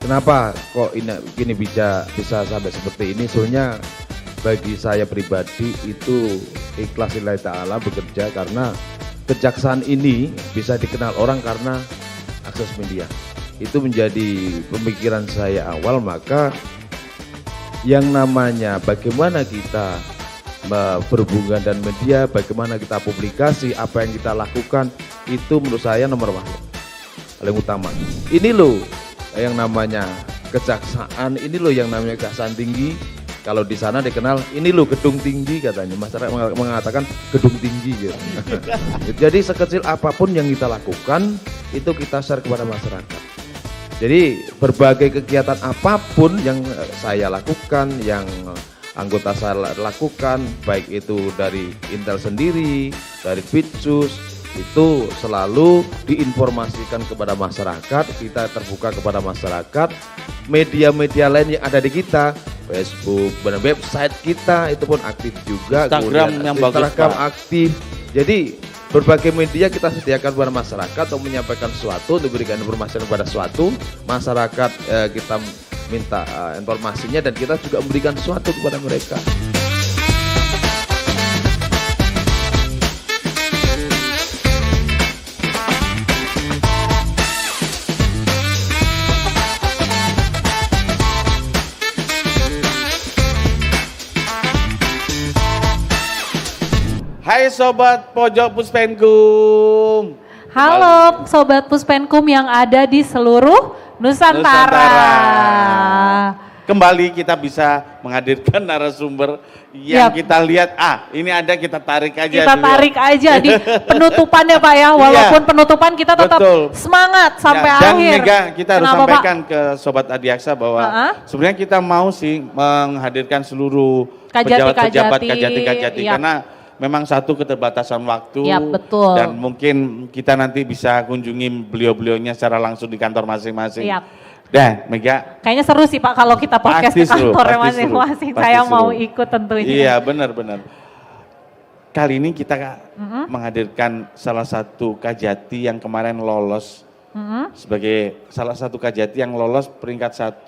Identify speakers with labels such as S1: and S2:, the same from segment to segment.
S1: Kenapa kok ini bisa sampai seperti ini? Soalnya bagi saya pribadi itu ikhlas lillahi ta'ala bekerja karena kejaksaan ini bisa dikenal orang karena akses media. Itu menjadi pemikiran saya awal, maka yang namanya bagaimana kita berhubungan dan media, bagaimana kita publikasi, apa yang kita lakukan, itu menurut saya nomor satu, paling utama. Ini loh yang namanya kejaksaan, ini loh yang namanya kejaksaan tinggi. Kalau di sana dikenal, ini loh gedung tinggi katanya, masyarakat mengatakan gedung tinggi gitu. Jadi sekecil apapun yang kita lakukan, itu kita share kepada masyarakat. Jadi berbagai kegiatan apapun yang saya lakukan, yang anggota saya lakukan, baik itu dari Intel sendiri, dari Pitsus, itu selalu diinformasikan kepada masyarakat, kita terbuka kepada masyarakat, media-media lain yang ada di kita, Facebook, website kita itu pun aktif juga,
S2: Instagram yang bagus,
S1: Instagram
S2: Pak.
S1: aktif. Jadi berbagai media kita sediakan kepada masyarakat untuk menyampaikan sesuatu, untuk berikan informasi kepada suatu masyarakat, kita minta informasinya dan kita juga memberikan sesuatu kepada mereka.
S2: Hai Sobat Pojok Puspenkum.
S3: Halo Sobat Puspenkum yang ada di seluruh Nusantara.
S2: Kembali kita bisa menghadirkan narasumber yang kita lihat, ini ada, kita tarik aja
S3: Kita
S2: dulu.
S3: tarik aja di penutupannya Pak ya, walaupun penutupan kita tetap semangat sampai
S2: dan
S3: akhir.
S2: Mega, kita harus
S3: Kenapa,
S2: sampaikan ke Sobat Adiaksa bahwa sebenarnya kita mau sih menghadirkan seluruh pejabat-pejabat, kajati-kajati, karena memang satu keterbatasan waktu,
S3: betul.
S2: Dan mungkin kita nanti bisa kunjungi beliau-beliaunya secara langsung di kantor masing-masing. Dah, Mega.
S3: Kayaknya seru sih Pak kalau kita podcast di kantornya masing-masing. Saya mau ikut tentunya.
S2: Iya, benar-benar. Kali ini kita menghadirkan salah satu kajati yang kemarin lolos sebagai salah satu kajati yang lolos peringkat 1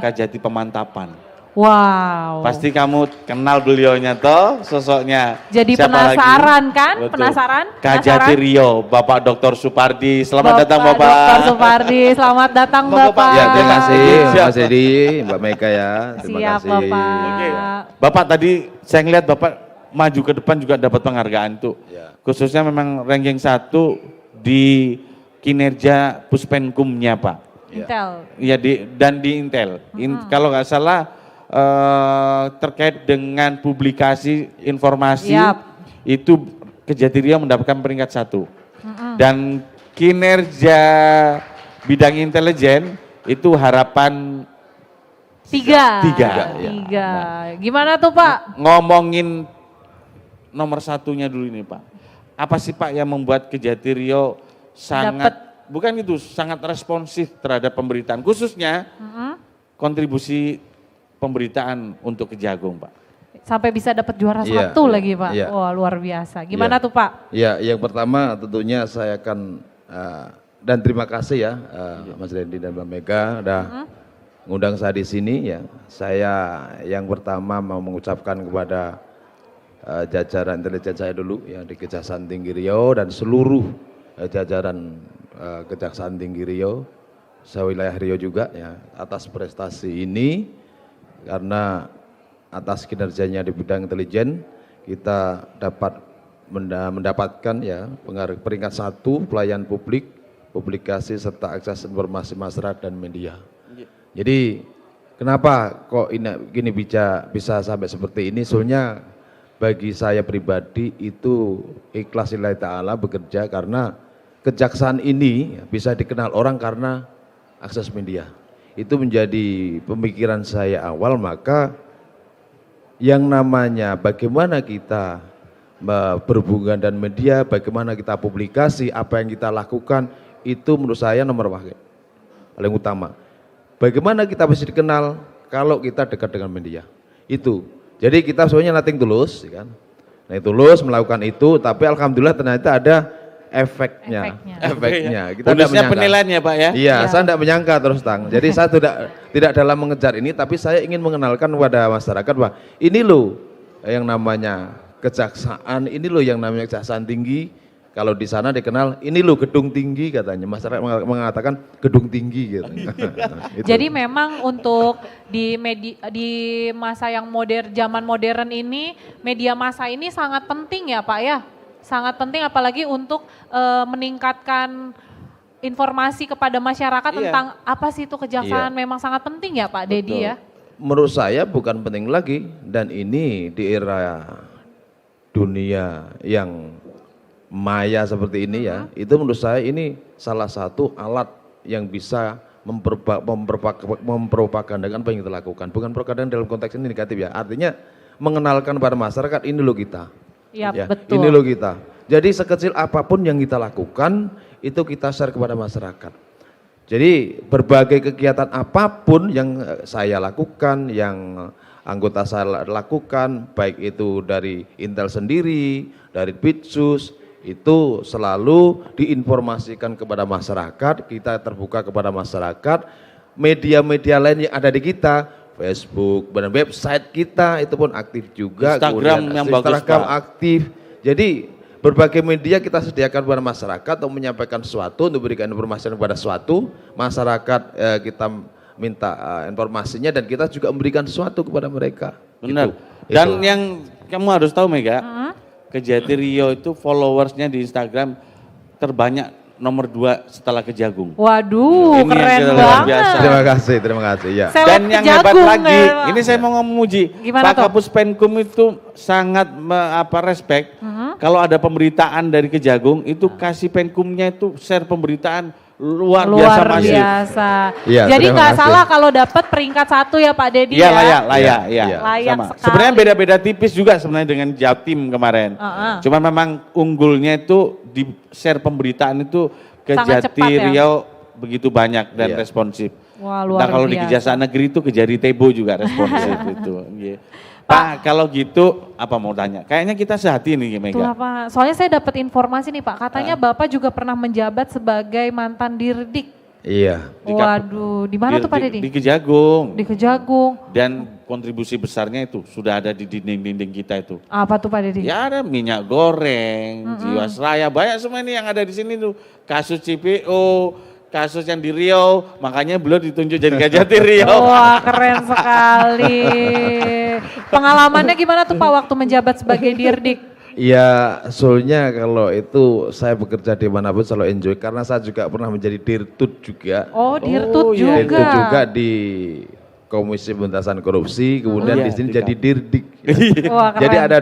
S2: kajati pemantapan.
S3: Wow.
S2: Pasti kamu kenal beliaunya toh, sosoknya.
S3: Jadi
S2: siapa
S3: penasaran
S2: lagi?
S3: kan?
S2: Betul.
S3: Penasaran?
S2: Kajati Rio, Bapak Dr. Supardi. Selamat datang Bapak.
S3: Dr. Supardi, selamat datang Bapak.
S1: Ya, terima kasih Mas Edi, Mbak Mega ya. Terima
S3: Siap
S1: kasih.
S3: Bapak.
S2: Oke. Bapak tadi saya ngeliat Bapak maju ke depan juga dapat penghargaan tuh. Khususnya memang ranking 1 di kinerja Puspenkumnya Pak.
S3: Intel.
S2: Iya dan di Intel. Kalau nggak salah terkait dengan publikasi informasi itu Kejati Riau mendapatkan peringkat 1. Dan kinerja bidang intelijen itu harapan 3.
S3: Gimana tuh Pak?
S2: Ngomongin nomor 1-nya dulu ini Pak. Apa sih Pak yang membuat Kejati Riau sangat responsif terhadap pemberitaan, khususnya kontribusi pemberitaan untuk Kejagung Pak?
S3: Sampai bisa dapat juara 1 lagi Pak. Wah luar biasa. Gimana tuh Pak?
S1: Ya, yang pertama tentunya saya akan dan terima kasih ya Mas Randy dan Mbak Mega udah ngundang saya di sini ya. Saya yang pertama mau mengucapkan kepada jajaran intelijen saya dulu yang di Kejaksaan Tinggi Riau dan seluruh jajaran Kejaksaan Tinggi Riau, sewilayah Riau juga ya, atas prestasi ini. Karena atas kinerjanya di bidang intelijen kita dapat mendapatkan ya peringkat 1 pelayan publik, publikasi serta akses informasi masyarakat dan media. Jadi kenapa kok ini bisa sampai seperti ini? Soalnya bagi saya pribadi itu ikhlas lillahi ta'ala bekerja karena kejaksaan ini bisa dikenal orang karena akses media. Itu menjadi pemikiran saya awal, maka yang namanya bagaimana kita berhubungan dan media, bagaimana kita publikasi, apa yang kita lakukan, itu menurut saya nomor satu, paling utama. Bagaimana kita bisa dikenal kalau kita dekat dengan media, itu. Jadi kita sebenarnya nothing tulus, kan? Nothing tulus melakukan itu, tapi alhamdulillah ternyata ada efeknya. Kita tidak
S2: Bonusnya
S1: menyangka.
S2: penilaian ya Pak ya?
S1: Iya, saya tidak menyangka terus Tang. Jadi saya tidak dalam mengejar ini, tapi saya ingin mengenalkan kepada masyarakat bahwa ini loh yang namanya kejaksaan, ini loh yang namanya kejaksaan tinggi. Kalau di sana dikenal, ini loh gedung tinggi katanya. Masyarakat mengatakan gedung tinggi gitu. Itu.
S3: Jadi memang untuk di masa yang zaman modern ini, media massa ini sangat penting ya Pak ya? Sangat penting apalagi untuk meningkatkan informasi kepada masyarakat tentang apa sih itu kejaksaan, memang sangat penting ya Pak Dedi ya?
S1: Menurut saya bukan penting lagi, dan ini di era dunia yang maya seperti ini ya, itu menurut saya ini salah satu alat yang bisa mempropagandakan apa yang kita lakukan. Bukan propaganda dalam konteks ini negatif ya, artinya mengenalkan pada masyarakat ini loh kita.
S3: Ya,
S1: Ya,
S3: betul.
S1: ini loh kita. Jadi sekecil apapun yang kita lakukan, itu kita share kepada masyarakat. Jadi berbagai kegiatan apapun yang saya lakukan, yang anggota saya lakukan, baik itu dari Intel sendiri, dari Bitsus, itu selalu diinformasikan kepada masyarakat, kita terbuka kepada masyarakat, media-media lain yang ada di kita, Facebook, dan website kita itu pun aktif juga,
S2: Instagram yang bagus
S1: Instagram
S2: Pak.
S1: aktif. Jadi berbagai media kita sediakan kepada masyarakat untuk menyampaikan sesuatu, untuk memberikan informasi kepada suatu masyarakat, kita minta informasinya dan kita juga memberikan sesuatu kepada mereka.
S2: Benar.
S1: Itu.
S2: Dan yang kamu harus tahu Mega, Kejati Riau itu followersnya di Instagram terbanyak nomor 2 setelah Kejagung.
S3: Waduh,
S2: Ini
S3: keren
S2: yang luar
S3: banget.
S2: biasa.
S1: Terima kasih. Ya.
S3: Seleb
S2: Dan yang hebat
S3: Kejagung,
S2: lagi,
S3: ya, Pak.
S2: ini saya mau memuji,
S3: Gimana
S2: Pak
S3: tuh?
S2: Kapus Penkum itu sangat respect. Kalau ada pemberitaan dari Kejagung, itu kasih Penkumnya itu share pemberitaan luar biasa masif.
S3: biasa.
S1: Iya,
S3: Jadi
S1: terima
S3: nggak
S1: kasih.
S3: salah kalau dapat peringkat 1 ya Pak Dedi
S2: Iya
S3: ya.
S2: layak,
S1: Iya.
S2: iya.
S3: Layak
S2: Sama.
S3: sekali.
S2: Sebenarnya beda-beda tipis juga sebenarnya dengan Jatim kemarin. Cuman memang unggulnya itu di share pemberitaan itu
S3: Sangat
S2: Kejati
S3: cepat ya.
S2: Riau begitu banyak dan
S1: Iya.
S2: responsif.
S3: Wah, luar
S2: Nah kalau di
S3: biasa.
S2: Kejaksaan Negeri itu Kejari Tebo juga responsif itu. Iya. Pak, kalau gitu apa mau tanya? Kayaknya kita sehati nih
S3: Itulah
S2: Mega.
S3: Pak. Soalnya saya dapat informasi nih Pak, katanya Bapak juga pernah menjabat sebagai mantan Dirdik.
S1: Iya.
S3: Waduh, di mana tuh Pak Dedi?
S2: Di Kejagung.
S3: Di Kejagung.
S2: Dan kontribusi besarnya itu sudah ada di dinding-dinding kita itu.
S3: Apa tuh Pak Dedi?
S2: Ya ada minyak goreng, Jiwasraya, banyak semua ini yang ada di sini tuh. Kasus CPO, kasus yang di Riau, makanya beliau ditunjuk jadi Kejati Riau.
S3: Wah, keren sekali. Pengalamannya gimana tuh Pak waktu menjabat sebagai Dirdik?
S1: Ya, soalnya kalau itu saya bekerja di manapun selalu enjoy karena saya juga pernah menjadi dirtut juga.
S3: Oh, Dirtut
S2: iya,
S3: juga.
S1: Dirtut juga di Komisi Pemberantasan Korupsi, kemudian
S2: Iya,
S1: di sini
S2: di
S1: jadi dirdik.
S3: Wah, keren.
S1: Jadi ada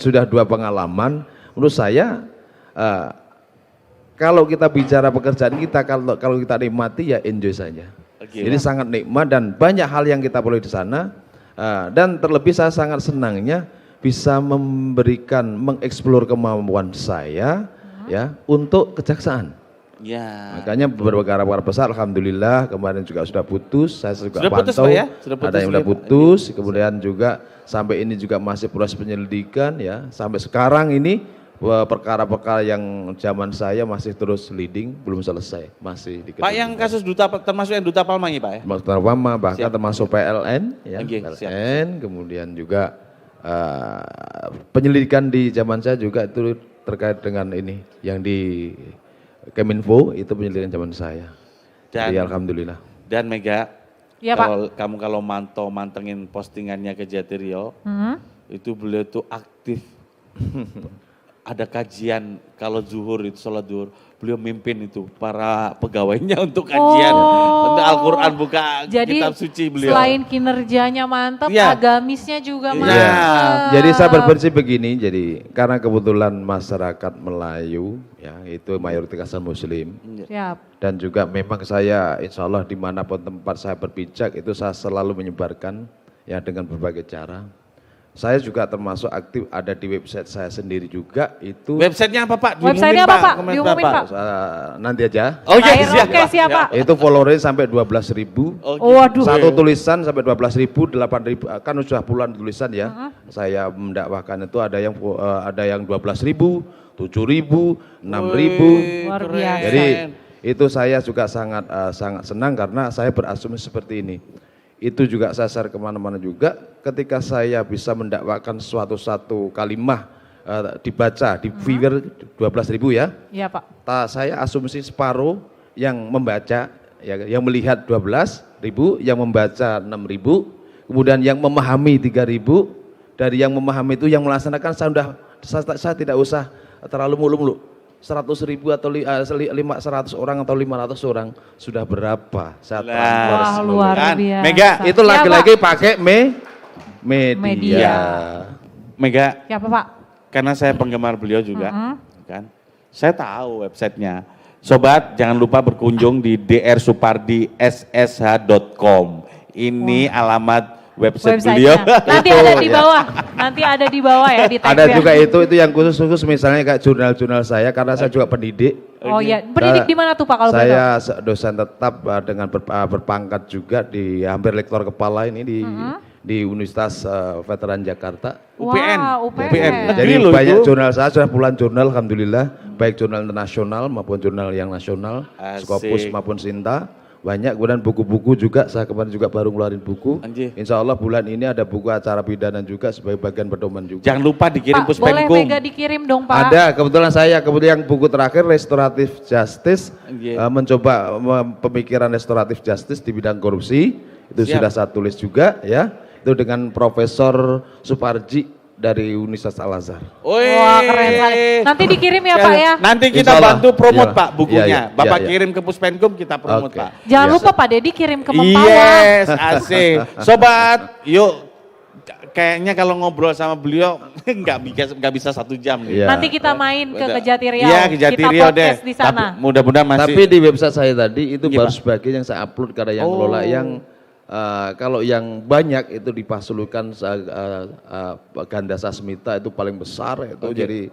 S1: sudah dua pengalaman. Menurut saya kalau kita bicara pekerjaan kita, kalau kita nikmati ya enjoy saja.
S2: Oke.
S1: Jadi sangat nikmat dan banyak hal yang kita perlu di sana. Dan terlebih saya sangat senangnya bisa mengeksplor kemampuan saya ya untuk kejaksaan.
S2: Ya.
S1: Makanya beberapa perkara besar alhamdulillah kemarin juga sudah putus, saya juga
S2: Sudah putus,
S1: pantau.
S2: Pak, ya? Sudah putus,
S1: ada yang sudah
S2: ya, Pak?
S1: putus, kemudian juga sampai ini juga masih proses penyelidikan ya. Sampai sekarang ini perkara-perkara yang zaman saya masih terus leading, belum selesai, masih di
S2: Pak yang kasus termasuk yang Duta Palma ini Pak ya?
S1: termasuk Pama, bahkan
S2: Siap.
S1: termasuk PLN ya,
S2: Oke, siap.
S1: PLN, kemudian juga penyelidikan di zaman saya juga itu terkait dengan ini yang di Keminfo itu penyelidikan zaman saya. Jadi alhamdulillah.
S2: Dan Mega,
S3: Iya, Pak.
S2: kalau mantengin postingannya Kejati Riau, itu beliau tuh aktif. Ada kajian kalau zuhur itu sholat zuhur, beliau mimpin itu para pegawainya untuk kajian, untuk Al-Quran buka
S3: Jadi
S2: kitab suci beliau.
S3: selain kinerjanya mantap,
S2: Iya.
S3: agamisnya juga
S2: Iya.
S3: mantap.
S1: Jadi saya berprinsip begini, jadi karena kebetulan masyarakat Melayu ya itu mayoritas Muslim
S3: Siap.
S1: dan juga memang saya insya Allah dimanapun tempat saya berpijak itu saya selalu menyebarkan ya dengan berbagai cara. saya juga termasuk aktif ada di website saya sendiri juga itu.
S2: Websitenya apa Pak?
S3: Websitenya apa Pak?
S2: Komen
S3: Diumumin Pak.
S1: Nanti aja.
S2: Oh iya,
S3: Terakhir,
S2: siap,
S3: oke siap Pak.
S1: Itu followernya sampai 12.000.
S2: Oh, gitu.
S3: Waduh.
S1: Satu tulisan sampai 12.000, 8.000, kan sudah puluhan tulisan ya. Saya mendakwahkan itu ada yang 12.000, 7.000, 6.000.
S3: Luar biasa.
S1: Jadi itu saya juga sangat senang karena saya berasumsi seperti ini. Itu juga saya share kemana-mana juga ketika saya bisa mendakwakan suatu kalimah dibaca di viewer 12.000 ya.
S3: Iya Pak.
S1: Saya asumsi separuh yang membaca, ya, yang melihat 12.000, yang membaca 6.000, kemudian yang memahami 3.000, dari yang memahami itu yang melaksanakan saya tidak usah terlalu mulu-mulu. 100.000 atau 100 orang atau 500 orang sudah berapa? Saya
S3: Wah, luar
S2: Kan,
S3: biasa.
S2: Mega,
S1: itu
S3: Ya,
S1: lagi-lagi
S3: Pak.
S1: pakai media.
S3: Media.
S2: Mega,
S3: Ya apa Pak?
S2: karena saya penggemar beliau juga, kan? Saya tahu websitenya. Sobat, jangan lupa berkunjung di drsupardi.ssh.com. Ini alamat website beliau.
S3: Nanti ada di bawah. Nanti ada di bawah ya di tag
S1: Ada
S3: ya.
S1: juga itu yang khusus misalnya kayak jurnal-jurnal saya karena saya juga pendidik.
S3: Oh iya, pendidik di mana tuh Pak kalau boleh tahu?
S1: Saya dosen tetap dengan berpangkat juga di hampir lektor kepala ini di Universitas Veteran Jakarta.
S2: UPN.
S3: Wah, UPN.
S2: Negeri
S1: Jadi
S2: loh
S1: banyak
S2: itu.
S1: jurnal saya sudah puluhan jurnal alhamdulillah, baik jurnal internasional maupun jurnal yang nasional,
S2: Asik.
S1: Scopus maupun Sinta. Banyak, kemudian buku-buku juga, saya kemarin juga baru ngeluarin buku.
S2: Anjir.
S1: Insya Allah bulan ini ada buku acara pidana juga sebagai bagian pedoman juga.
S2: Jangan lupa dikirim
S3: Pak, boleh
S2: Puspenkum.
S3: Mega dikirim dong Pak.
S1: Ada, kebetulan kemudian buku terakhir Restoratif Justice,
S2: Anjir.
S1: mencoba pemikiran restoratif justice di bidang korupsi, itu
S2: Siap.
S1: sudah saya tulis juga ya, itu dengan Profesor Suparji dari Universitas Al-Azhar.
S3: Wah, keren sekali. Nanti dikirim ya Pak ya.
S2: Nanti kita
S1: Insya Allah.
S2: bantu promote
S1: Iya.
S2: Pak bukunya.
S1: Iya, iya,
S2: Bapak
S1: iya.
S2: kirim ke Puspenkum, kita promote
S1: Oke.
S2: Pak.
S3: Jangan
S1: Iya.
S3: lupa Pak Dedi kirim ke Mempawah.
S2: Yes, asik. Sobat, yuk. Kayaknya kalau ngobrol sama beliau nggak bisa 1 jam nih.
S1: Iya.
S3: Nanti kita main ke
S2: Udah.
S3: Kejati Riau.
S2: Iya, Kejati
S3: kita
S2: Riau deh.
S3: podcast di sana.
S2: Tapi mudah-mudahan masih.
S1: Tapi di website saya tadi itu
S2: Iya,
S1: baru
S2: Pak.
S1: sebagian yang saya upload karena yang
S2: Oh.
S1: kelola yang kalau yang banyak itu dipasulukan Ganda Sasmita itu paling besar itu
S2: Oke.
S1: jadi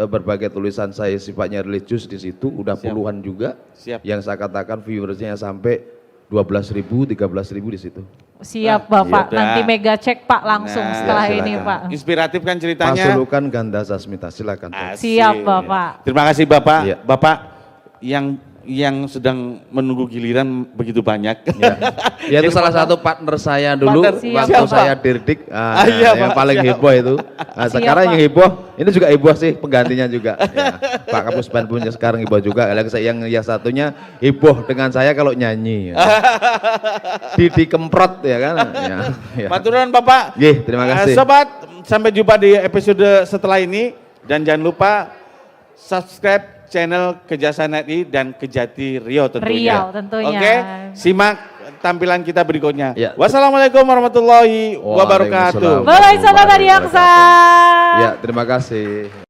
S1: berbagai tulisan saya sifatnya religius di situ udah
S2: Siap.
S1: puluhan juga.
S2: Siap.
S1: Yang saya katakan viewersnya sampai 12.000, 13.000 di situ.
S3: Siap Bapak.
S2: iya.
S3: Nanti Mega cek Pak langsung
S2: Nah,
S3: setelah
S1: ya,
S3: ini
S1: silakan.
S3: Pak.
S2: Inspiratif kan ceritanya.
S1: Pasulukan Ganda Sasmita, silakan.
S2: Asik.
S3: Siap, Bapak.
S2: Terima kasih Bapak.
S1: Iya.
S2: Bapak yang sedang menunggu giliran begitu banyak.
S1: Ya. Ya itu salah satu partner saya dulu
S2: Partner,
S3: siap,
S1: waktu
S3: Bapak.
S1: saya dirdik
S2: Iya,
S1: yang
S2: Pak,
S1: paling
S2: siap.
S1: heboh itu. Nah,
S3: Siap,
S1: sekarang
S3: Pak.
S1: yang heboh, ini juga heboh sih penggantinya juga. Ya. Pak Kapus Ban punya sekarang heboh juga. Yang satunya heboh dengan saya kalau nyanyi. Ya. Dikemprot ya kan. Ya. Ya.
S2: Maturan Bapak.
S1: Nggih, terima kasih.
S2: Sobat, sampai jumpa di episode setelah ini. Dan jangan lupa subscribe channel Kejaksaan RI dan Kejati Riau tentunya.
S3: Riau tentunya.
S2: Oke, simak tampilan kita berikutnya.
S1: Ya.
S2: Wassalamualaikum warahmatullahi wabarakatuh.
S1: Waalaikumsalam.
S3: Bye-bye Sobat Adiaksa.
S1: Ya, terima kasih.